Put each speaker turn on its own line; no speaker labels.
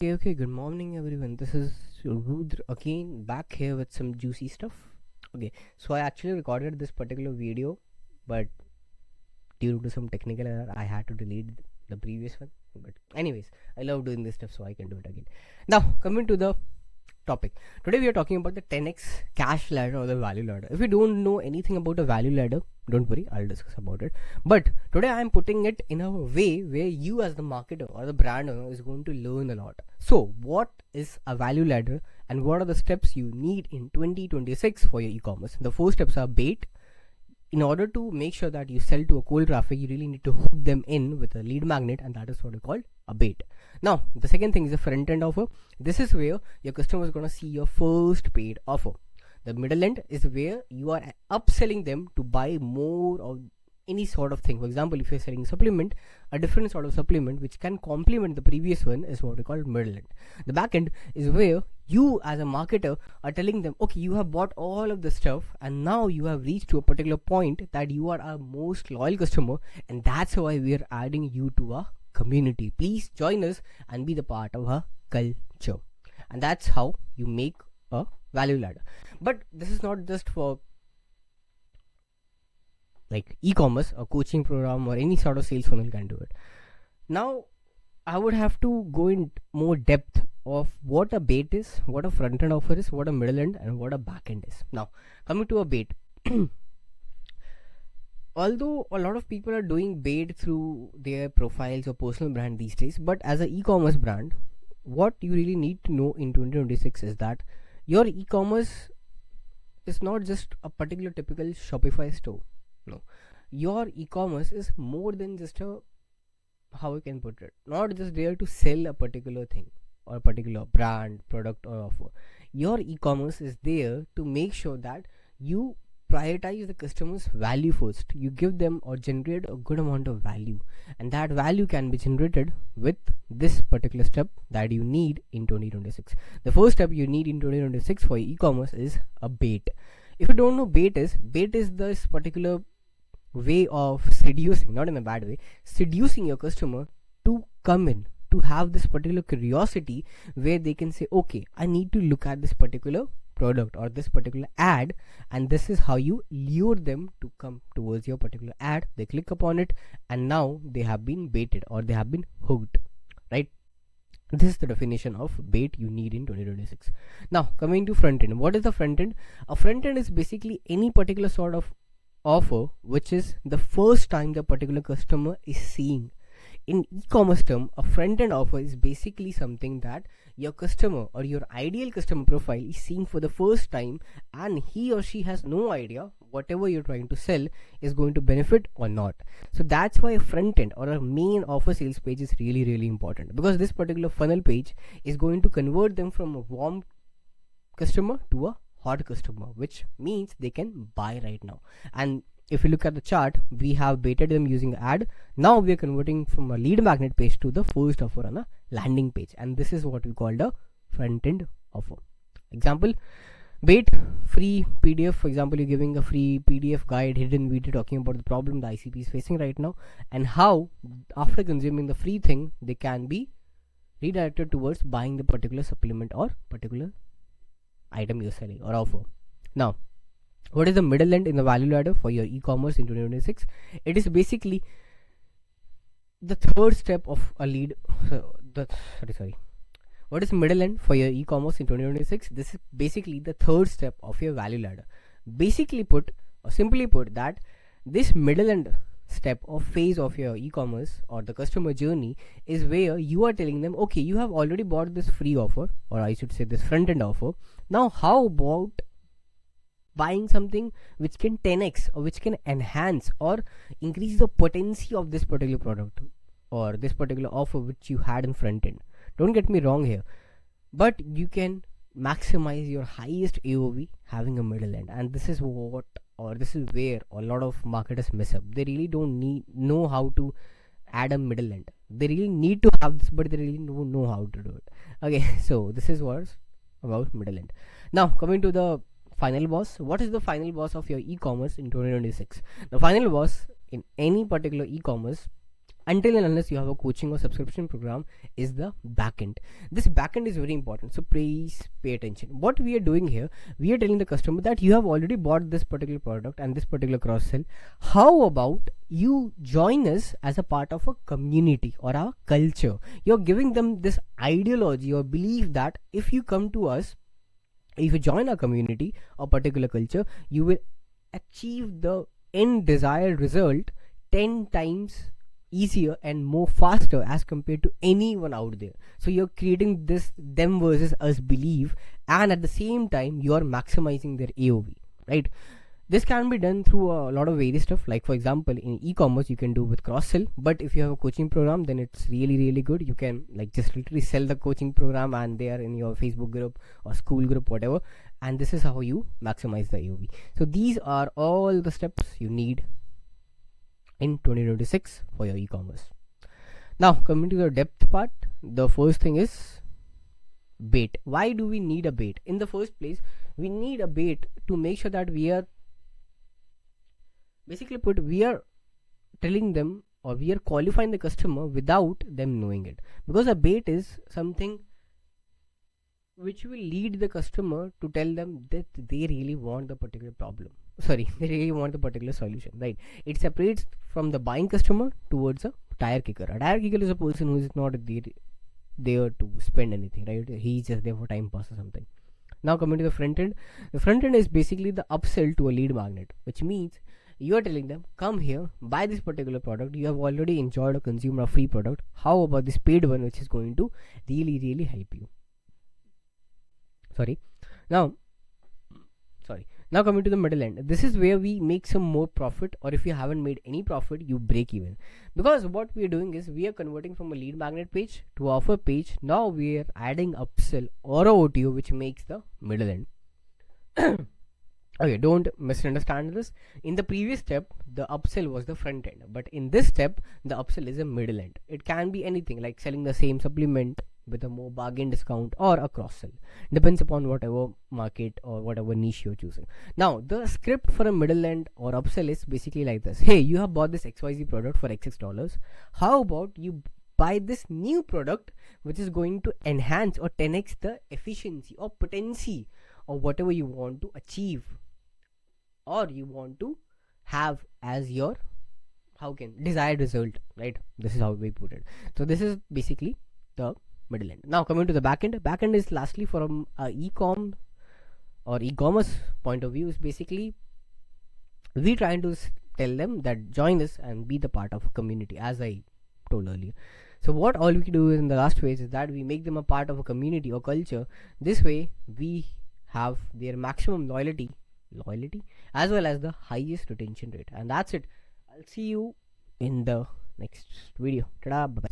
Okay, good morning everyone. This is Rudra again back here with some juicy stuff. Okay, so I actually recorded this particular video, but due to some technical error, I had to delete the previous one. But, anyways, I love doing this stuff, so I can do it again. Now, coming to the topic. Today we are talking about the 10x cash ladder or the value ladder. If you don't know anything about a value ladder, don't worry, I'll discuss about it. But today I am putting it in a way where you as the marketer or the brand owner is going to learn a lot. So what is a value ladder and what are the steps you need in 2026 for your e-commerce? The 4 steps are bait. In order to make sure that you sell to a cold traffic, you really need to hook them in with a lead magnet, and that is what we call a bait. Now, the second thing is a front end offer. This is where your customer is going to see your first paid offer. The middle end is where you are upselling them to buy more of any sort of thing. For example, if you're selling a supplement, a different sort of supplement which can complement the previous one is what we call middle end. The back end is where you as a marketer are telling them, okay, you have bought all of the stuff and now you have reached to a particular point that you are our most loyal customer, and that's why we are adding you to our community. Please join us and be the part of our culture. And that's how you make a value ladder. But this is not just for like e-commerce, a coaching program or any sort of sales funnel can do it. Now I would have to go in more depth of what a bait is, what a front end offer is, what a middle end, and what a back end is. Now coming to a bait. Although a lot of people are doing bait through their profiles or personal brand these days, but as an e-commerce brand, what you really need to know in 2026 is that your e-commerce is not just a particular typical Shopify store. No, your e-commerce is more than just a, how I can put it, not just there to sell a particular thing or a particular brand, product, or offer. Your e-commerce is there to make sure that you prioritize the customer's value first. You give them or generate a good amount of value, and that value can be generated with this particular step that you need in 2026. The first step you need in 2026 for e-commerce is a bait. If you don't know bait is this particular way of seducing, not in a bad way, seducing your customer to come in, to have this particular curiosity where they can say, okay, I need to look at this particular product or this particular ad, and this is how you lure them to come towards your particular ad. They click upon it and now they have been baited or they have been hooked, right? This is the definition of bait you need in 2026. Now coming to front end. What is the front end? A front end is basically any particular sort of offer which is the first time the particular customer is seeing. In e-commerce term, a front end offer is basically something that your customer or your ideal customer profile is seeing for the first time, and he or she has no idea whatever you're trying to sell is going to benefit or not. So that's why a front end or a main offer sales page is really important, because this particular funnel page is going to convert them from a warm customer to a hot customer, which means they can buy right now. And if you look at the chart, we have baited them using ad. Now we are converting from a lead magnet page to the first offer on a landing page, and this is what we call the front end offer. Example, bait free PDF. For example, you're giving a free PDF guide, hidden video talking about the problem the ICP is facing right now and how after consuming the free thing they can be redirected towards buying the particular supplement or particular item you're selling or offer. Now what is the middle end in the value ladder for your e-commerce in 2026? It is basically the third step of a lead. What is middle end for your e-commerce in 2026? This is basically the third step of your value ladder. Basically put, or simply put, that this middle end step or phase of your e-commerce or the customer journey is where you are telling them, okay, you have already bought this free offer, or I should say this front end offer. Now how about buying something which can 10x or which can enhance or increase the potency of this particular product or this particular offer which you had in front end? Don't get me wrong here, but you can maximize your highest AOV having a middle end, and this is what, or this is where a lot of marketers mess up. They really don't know how to add a middle end. They really need to have this, but they really don't know how to do it. Okay, so this is what's about middle end. Now coming to the final boss. What is the final boss of your e-commerce in 2026? The final boss in any particular e-commerce until and unless you have a coaching or subscription program, is the backend. This backend is very important, so please pay attention. What we are doing here, we are telling the customer that you have already bought this particular product and this particular cross sell. How about you join us as a part of a community or a culture? You're giving them this ideology or belief that if you come to us, if you join our community or particular culture, you will achieve the end desired result 10 times easier and more faster as compared to anyone out there. So you're creating this them versus us belief, and at the same time you are maximizing their AOV, right? This can be done through a lot of various stuff, like for example in e-commerce you can do with cross sell, but if you have a coaching program, then it's really good. You can like just literally sell the coaching program and they are in your Facebook group or school group, whatever, and this is how you maximize the AOV. So these are all the steps you need in 2026 for your e-commerce. Now coming to the depth part, the first thing is bait. Why do we need a bait? In the first place, we need a bait to make sure that we are we are telling them, or we are qualifying the customer without them knowing it, because a bait is something which will lead the customer to tell them that they really want the particular problem, they really want the particular solution, right? It separates from the buying customer towards a tire kicker. A tire kicker is a person who is not there to spend anything, right? He's just there for time pass or something. Now coming to the front end, is basically the upsell to a lead magnet, which means you are telling them, come here, buy this particular product. You have already enjoyed or consumed a free product. How about this paid one, which is going to really help you? Now coming to the middle end, this is where we make some more profit, or if you haven't made any profit, you break even. Because what we are doing is we are converting from a lead magnet page to offer page. Now we are adding upsell or a OTO, which makes the middle end. Okay, don't misunderstand this. In the previous step, the upsell was the front end, but in this step, the upsell is a middle end. It can be anything like selling the same supplement with a more bargain discount or a cross sell, depends upon whatever market or whatever niche you're choosing. Now the script for a middle end or upsell is basically like this: hey, you have bought this XYZ product for XX dollars. How about you buy this new product which is going to enhance or 10x the efficiency or potency or whatever you want to achieve or you want to have as your desired result, right? This is how we put it. So this is basically the middle end. Now coming to the back end. Back end is lastly from e-com or e-commerce point of view, is basically we trying to tell them that join us and be the part of a community, as I told earlier. So what all we do in the last phase is that we make them a part of a community or culture. This way we have their maximum loyalty as well as the highest retention rate, and that's it. I'll see you in the next video. Ta-da, bye-bye.